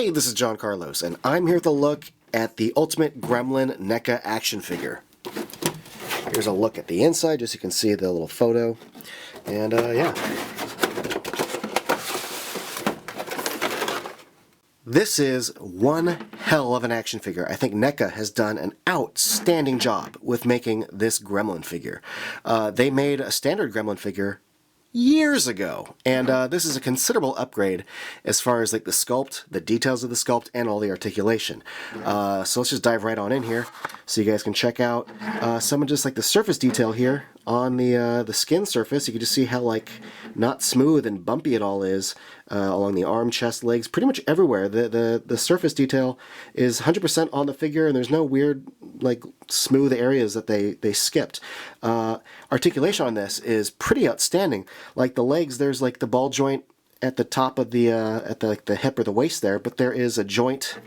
Hey, this is John Carlos, and I'm here to look at the Ultimate Gremlin NECA action figure. Here's a look at the inside, just so you can see the little photo. And yeah. This is one hell of an action figure. I think NECA has done an outstanding job with making this Gremlin figure. They made a standard Gremlin figure years ago, and this is a considerable upgrade as far as like the sculpt, the details of the sculpt, and all the articulation. So let's just dive right on in here so you guys can check out some of just like the surface detail here on the skin surface. You can just see how like not smooth and bumpy it all is along the arm, chest, legs, pretty much everywhere. The surface detail is 100% on the figure, and there's no weird like smooth areas that they skipped. Articulation on this is pretty outstanding. Like the legs, there's like the ball joint at the top of the like the hip or the waist there, but there is a joint,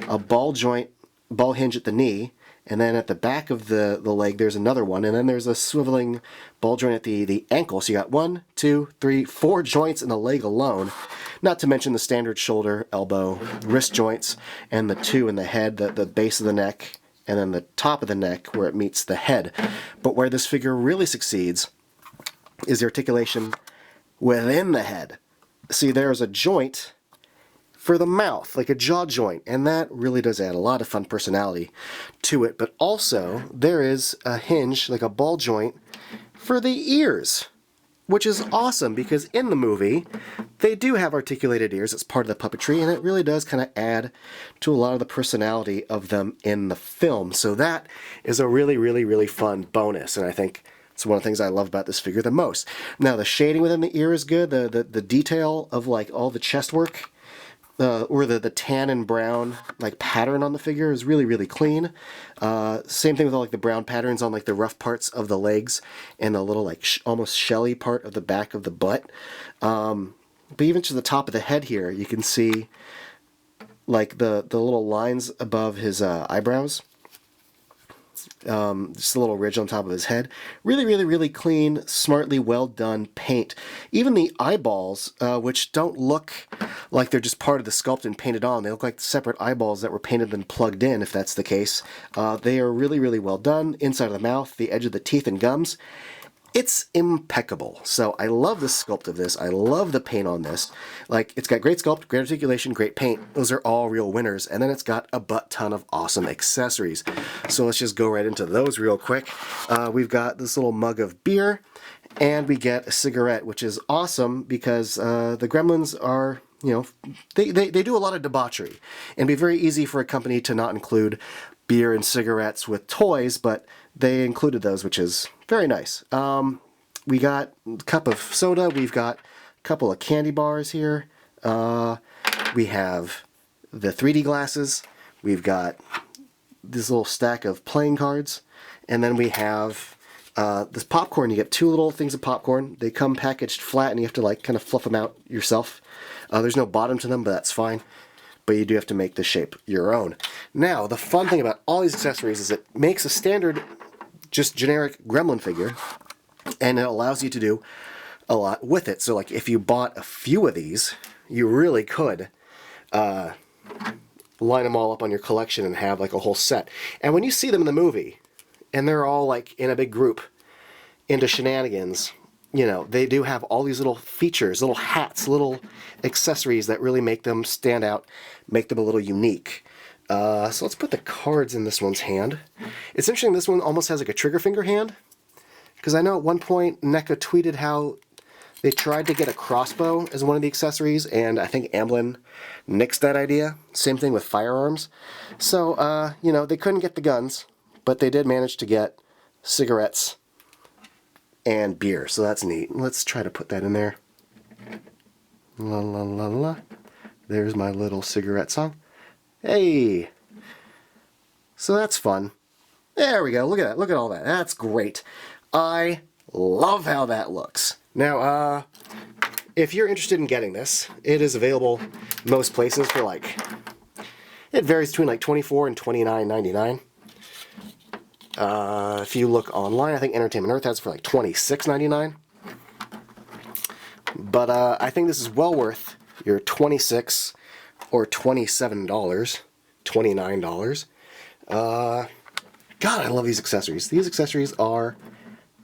a ball joint, ball hinge at the knee. And then at the back of the leg, there's another one. And then there's a swiveling ball joint at the ankle. So you got 1, 2, 3, 4 joints in the leg alone. Not to mention the standard shoulder, elbow, wrist joints, and the 2 in the head, the base of the neck, and then the top of the neck where it meets the head. But where this figure really succeeds is the articulation within the head. See, there's a joint for the mouth, like a jaw joint, and that really does add a lot of fun personality to it. But also, there is a hinge, like a ball joint, for the ears, which is awesome because in the movie, they do have articulated ears. It's part of the puppetry, and it really does kind of add to a lot of the personality of them in the film. So that is a really, really, really fun bonus, and I think it's one of the things I love about this figure the most. Now, the shading within the ear is good. The detail of like all the chest work, or the tan and brown like pattern on the figure is really, really clean. Same thing with all like the brown patterns on like the rough parts of the legs and the little like almost shelly part of the back of the butt. But even to the top of the head here, you can see like the little lines above his eyebrows. Just a little ridge on top of his head. Really, really, really clean, smartly well done paint. Even the eyeballs, which don't look like they're just part of the sculpt and painted on. They look like separate eyeballs that were painted and plugged in, if that's the case. They are really, really well done. Inside of the mouth, the edge of the teeth and gums. It's impeccable. So I love the sculpt of this. I love the paint on this. Like, it's got great sculpt, great articulation, great paint. Those are all real winners. And then it's got a butt ton of awesome accessories. So let's just go right into those real quick. We've got this little mug of beer, and we get a cigarette, which is awesome because the Gremlins are, you know, they do a lot of debauchery. And it'd be very easy for a company to not include beer and cigarettes with toys, but they included those, which is very nice. We got a cup of soda. We've got a couple of candy bars here. We have the 3D glasses. We've got this little stack of playing cards. And then we have this popcorn. You get 2 little things of popcorn. They come packaged flat, and you have to like kind of fluff them out yourself. There's no bottom to them, but that's fine. But you do have to make the shape your own. Now, the fun thing about all these accessories is it makes a standard, just generic Gremlin figure, and it allows you to do a lot with it. So, like, if you bought a few of these, you really could line them all up on your collection and have, like, a whole set. And when you see them in the movie, and they're all, like, in a big group into shenanigans, you know, they do have all these little features, little hats, little accessories that really make them stand out, make them a little unique. So let's put the cards in this one's hand. It's interesting, this one almost has like a trigger finger hand, because I know at one point NECA tweeted how they tried to get a crossbow as one of the accessories, and I think Amblin nixed that idea. Same thing with firearms. So, you know, they couldn't get the guns, but they did manage to get cigarettes and beer, so that's neat. Let's try to put that in there. La la la la. There's my little cigarette song. Hey! So that's fun. There we go. Look at that. Look at all that. That's great. I love how that looks. Now, if you're interested in getting this, it is available most places for like, it varies between like $24 and $29.99. If you look online, I think Entertainment Earth has it for like $26.99. But I think this is well worth your $26 or $27, $29. God, I love these accessories. These accessories are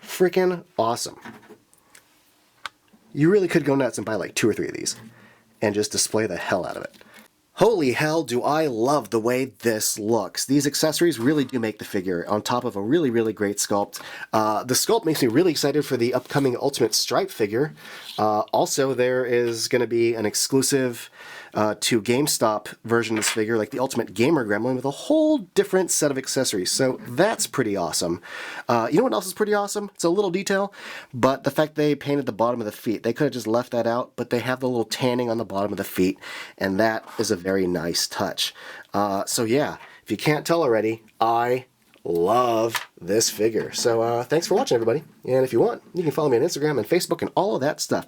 freaking awesome. You really could go nuts and buy like 2 or 3 of these and just display the hell out of it. Holy hell, do I love the way this looks. These accessories really do make the figure on top of a really, really great sculpt. The sculpt makes me really excited for the upcoming Ultimate Stripe figure. Also, there is going to be an exclusive to GameStop version of this figure, like the Ultimate Gamer Gremlin, with a whole different set of accessories. So that's pretty awesome. You know what else is pretty awesome? It's a little detail, but the fact they painted the bottom of the feet. They could have just left that out, but they have the little tanning on the bottom of the feet, and that is a very nice touch. So yeah, if you can't tell already, I love this figure. So thanks for watching, everybody. And if you want, you can follow me on Instagram and Facebook and all of that stuff.